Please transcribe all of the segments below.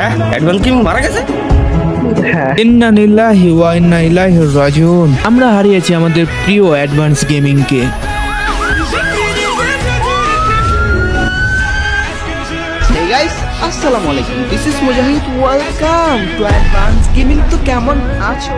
হ্যাঁ, advance gaming মারা গেছে। ইন্না লিল্লাহি ওয়া ইন্না ইলাইহি রাজিউন। আমরা হারিয়েছি আমাদের প্রিয় অ্যাডভান্স গেমিং কে। Hey guys, আসসালামু আলাইকুম। This is Mujahid. Welcome to Advanced Gaming। তো কেমন আছো?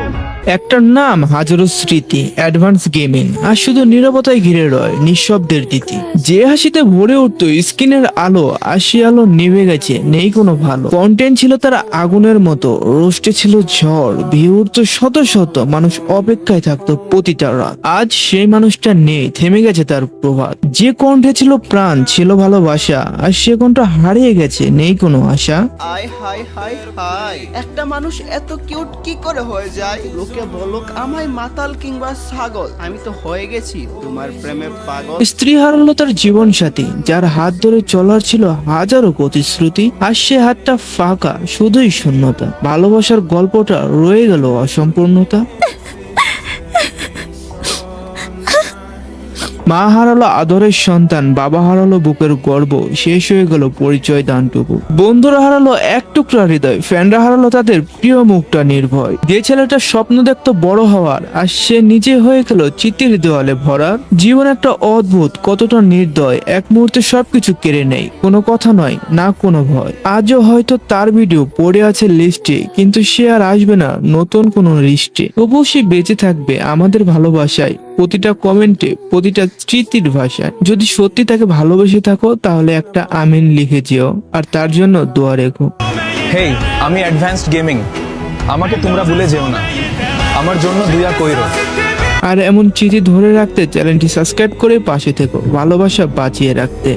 একটার নাম হাজারো স্মৃতি, অ্যাডভান্স গেমিং, আর শুধু নীরবতায় ঘিরে রয় নিঃশব্দের রীতি। যে হাসিতে ভরে উঠতো স্ক্রিনের আলো, আর সে আলো নিভে গেছে, নেই কোনো ভালো। কন্টেন্ট ছিল তার আগুনের মতো, রোস্টে ছিল ঝড়, ভিউ উঠতো শত শত, মানুষ অপেক্ষায় থাকতো প্রতিটা রাত। আজ সেই মানুষটা নেই, থেমে গেছে তার প্রভাত। যে কণ্ঠে ছিল প্রাণ, ছিল ভালোবাসা, আর সে কণ্ঠ হারিয়ে গেছে, নেই কোনো আশা। হাই হাই হাই হাই, একটা মানুষ এত কিউট কি করে হয়ে যায়? লোকে বলুক আমায় মাতাল কিংবা ছাগল, আমি তো হয়ে গেছি তোমার প্রেমে পাগল। স্ত্রী হারালো তার জীবন সাথী, যার হাত ধরে চলার ছিল হাজারো প্রতিশ্রুতি, আর সে হাতটা ফাঁকা, শুধুই শূন্যতা। ভালোবাসার গল্পটা রয়ে গেল অসম্পূর্ণতা। মা হারালো আদরের সন্তান, বাবা হারালো বুকের গর্ব, শেষ হয়ে গেল পরিচয় দানটুকু। বন্ধুরা হারালো এক টুকরা হৃদয়, ফ্যানরা হারালো তাদের প্রিয় মুখটা নির্ভয়। যে ছেলেটা স্বপ্ন দেখতো বড় হওয়ার, আর সে নিজে হয়ে গেল চিঠির দেওয়ালে ভরার। জীবন একটা অদ্ভুত, কতটা নির্দয়, এক মুহূর্তে সবকিছু কেড়ে নেই, কোনো কথা নয়, না কোনো ভয়। আজও হয়তো তার ভিডিও পড়ে আছে লিস্টে, কিন্তু সে আর আসবে না নতুন কোনো লিস্টে। তবুও সে বেঁচে থাকবে আমাদের ভালোবাসায়, প্রতিটা কমেন্টে, প্রতিটা স্মৃতির ভাষায়। যদি সত্যি তাকে ভালোবেসে থাকো, তাহলে একটা আমিন লিখে যেও, আর তার জন্য দোয়া রেখো। হেই, আমি অ্যাডভান্সড গেমিং, আমাকে তোমরা ভুলে যেও না, আমার জন্য দুয়া কইরো। আর এমন চিঠি ধরে রাখতে চ্যানেলটি সাবস্ক্রাইব করে পাশে থেকো, ভালোবাসা বাঁচিয়ে রাখতে।